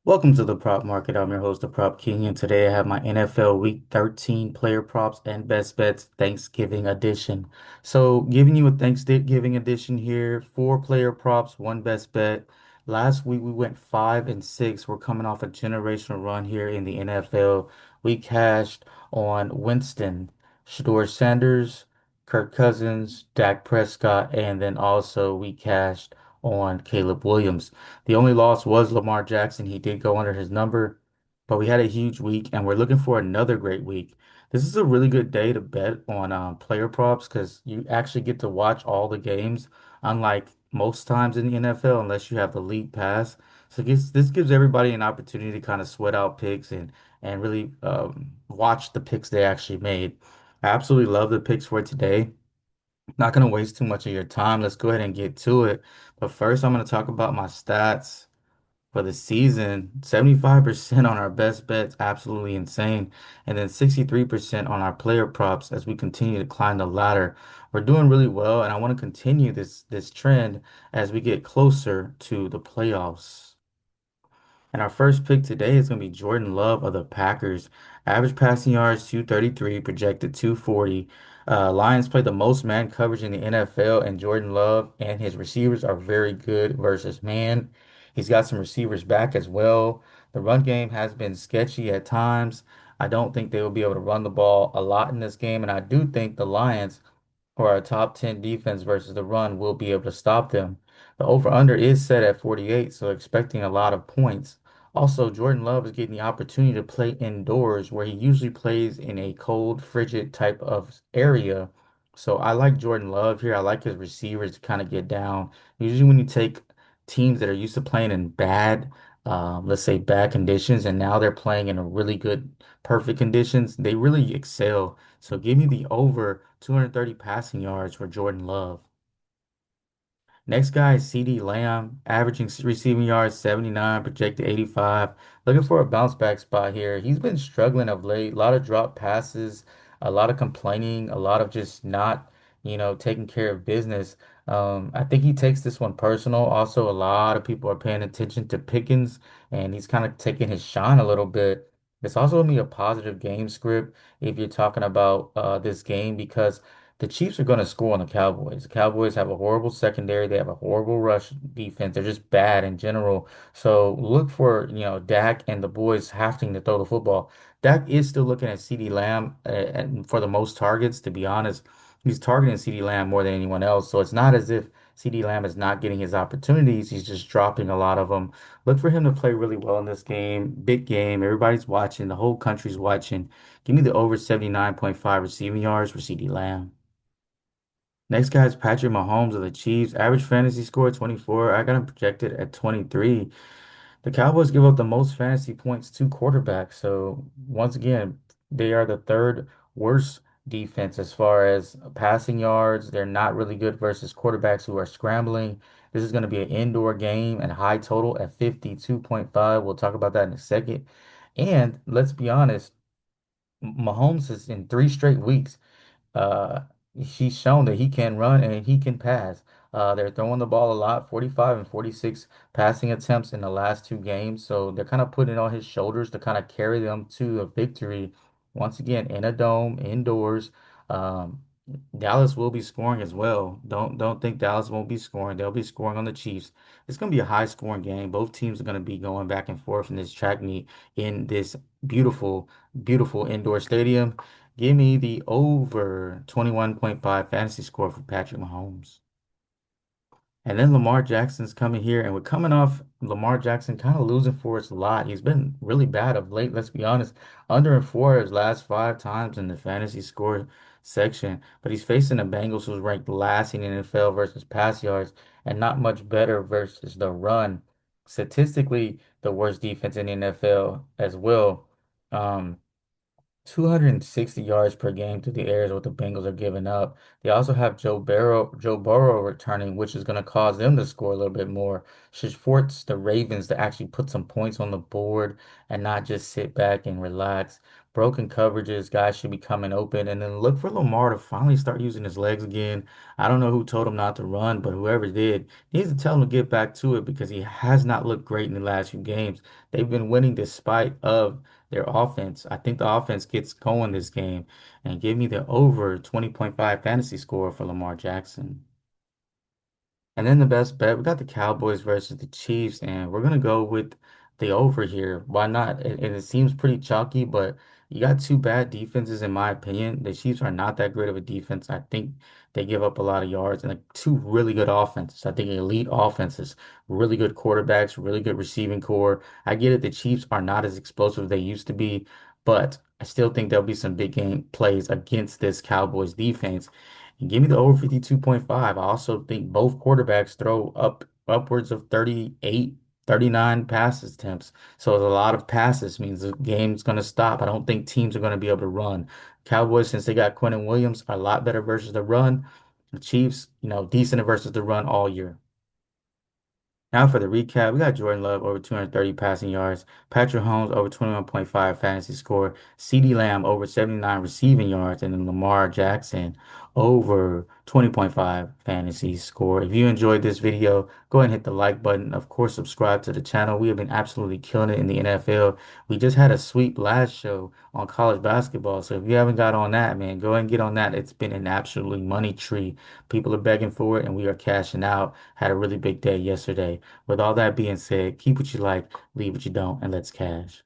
Welcome to the prop market. I'm your host, the Prop King, and today I have my NFL Week 13 player props and best bets Thanksgiving edition. So, giving you a Thanksgiving edition here, four player props, one best bet. Last week we went 5-6. We're coming off a generational run here in the NFL. We cashed on Winston, Shedeur Sanders, Kirk Cousins, Dak Prescott, and then also we cashed on Caleb Williams. The only loss was Lamar Jackson. He did go under his number, but we had a huge week and we're looking for another great week. This is a really good day to bet on player props because you actually get to watch all the games, unlike most times in the NFL, unless you have the league pass. So this gives everybody an opportunity to kind of sweat out picks and really watch the picks they actually made. I absolutely love the picks for today. Not going to waste too much of your time. Let's go ahead and get to it. But first, I'm going to talk about my stats for the season. 75% on our best bets, absolutely insane. And then 63% on our player props as we continue to climb the ladder. We're doing really well, and I want to continue this trend as we get closer to the playoffs. And our first pick today is going to be Jordan Love of the Packers. Average passing yards 233, projected 240. Lions play the most man coverage in the NFL, and Jordan Love and his receivers are very good versus man. He's got some receivers back as well. The run game has been sketchy at times. I don't think they will be able to run the ball a lot in this game, and I do think the Lions or our top 10 defense versus the run will be able to stop them. The over-under is set at 48, so expecting a lot of points. Also, Jordan Love is getting the opportunity to play indoors where he usually plays in a cold, frigid type of area. So I like Jordan Love here. I like his receivers to kind of get down. Usually when you take teams that are used to playing in bad, let's say bad conditions, and now they're playing in a really good, perfect conditions, they really excel. So give me the over 230 passing yards for Jordan Love. Next guy is CeeDee Lamb, averaging receiving yards 79, projected 85. Looking for a bounce back spot here. He's been struggling of late. A lot of drop passes, a lot of complaining, a lot of just not, taking care of business. I think he takes this one personal. Also, a lot of people are paying attention to Pickens, and he's kind of taking his shine a little bit. It's also going to be a positive game script if you're talking about this game because the Chiefs are going to score on the Cowboys. The Cowboys have a horrible secondary. They have a horrible rush defense. They're just bad in general. So look for, Dak and the boys having to throw the football. Dak is still looking at CeeDee Lamb and for the most targets, to be honest. He's targeting CeeDee Lamb more than anyone else. So it's not as if CeeDee Lamb is not getting his opportunities. He's just dropping a lot of them. Look for him to play really well in this game. Big game. Everybody's watching. The whole country's watching. Give me the over 79.5 receiving yards for CeeDee Lamb. Next guy is Patrick Mahomes of the Chiefs. Average fantasy score 24. I got him projected at 23. The Cowboys give up the most fantasy points to quarterbacks. So once again, they are the third worst defense as far as passing yards. They're not really good versus quarterbacks who are scrambling. This is going to be an indoor game and high total at 52.5. We'll talk about that in a second. And let's be honest, Mahomes is in 3 straight weeks. Uh, he's shown that he can run and he can pass. They're throwing the ball a lot, 45 and 46 passing attempts in the last two games. So they're kind of putting it on his shoulders to kind of carry them to a victory. Once again, in a dome, indoors. Um, Dallas will be scoring as well. Don't think Dallas won't be scoring. They'll be scoring on the Chiefs. It's going to be a high scoring game. Both teams are going to be going back and forth in this track meet in this beautiful, beautiful indoor stadium. Give me the over 21.5 fantasy score for Patrick Mahomes. And then Lamar Jackson's coming here, and we're coming off Lamar Jackson kind of losing for us a lot. He's been really bad of late, let's be honest. Under and four his last 5 times in the fantasy score section, but he's facing the Bengals, who's ranked last in the NFL versus pass yards, and not much better versus the run. Statistically, the worst defense in the NFL as well. Um, 260 yards per game through the air is what the Bengals are giving up. They also have Joe Burrow returning, which is going to cause them to score a little bit more. Should force the Ravens to actually put some points on the board and not just sit back and relax. broken coverages, guys should be coming open, and then look for Lamar to finally start using his legs again. I don't know who told him not to run, but whoever did needs to tell him to get back to it because he has not looked great in the last few games. They've been winning despite of their offense. I think the offense gets going this game, and give me the over 20.5 fantasy score for Lamar Jackson. And then the best bet, we got the Cowboys versus the Chiefs, and we're gonna go with the over here. Why not? And it seems pretty chalky, but you got two bad defenses in my opinion. The Chiefs are not that great of a defense. I think they give up a lot of yards, and like two really good offenses. I think elite offenses, really good quarterbacks, really good receiving core. I get it, the Chiefs are not as explosive as they used to be, but I still think there'll be some big game plays against this Cowboys defense. And give me the over 52.5. I also think both quarterbacks throw upwards of 38, 39 pass attempts. So a lot of passes means the game's going to stop. I don't think teams are going to be able to run. Cowboys, since they got Quentin Williams, are a lot better versus the run. The Chiefs, decent versus the run all year. Now for the recap, we got Jordan Love over 230 passing yards, Patrick Holmes over 21.5 fantasy score, CeeDee Lamb over 79 receiving yards, and then Lamar Jackson over 20.5 fantasy score. If you enjoyed this video, go ahead and hit the like button. Of course, subscribe to the channel. We have been absolutely killing it in the NFL. We just had a sweep last show on college basketball. So if you haven't got on that, man, go ahead and get on that. It's been an absolutely money tree. People are begging for it, and we are cashing out. Had a really big day yesterday. With all that being said, keep what you like, leave what you don't, and let's cash.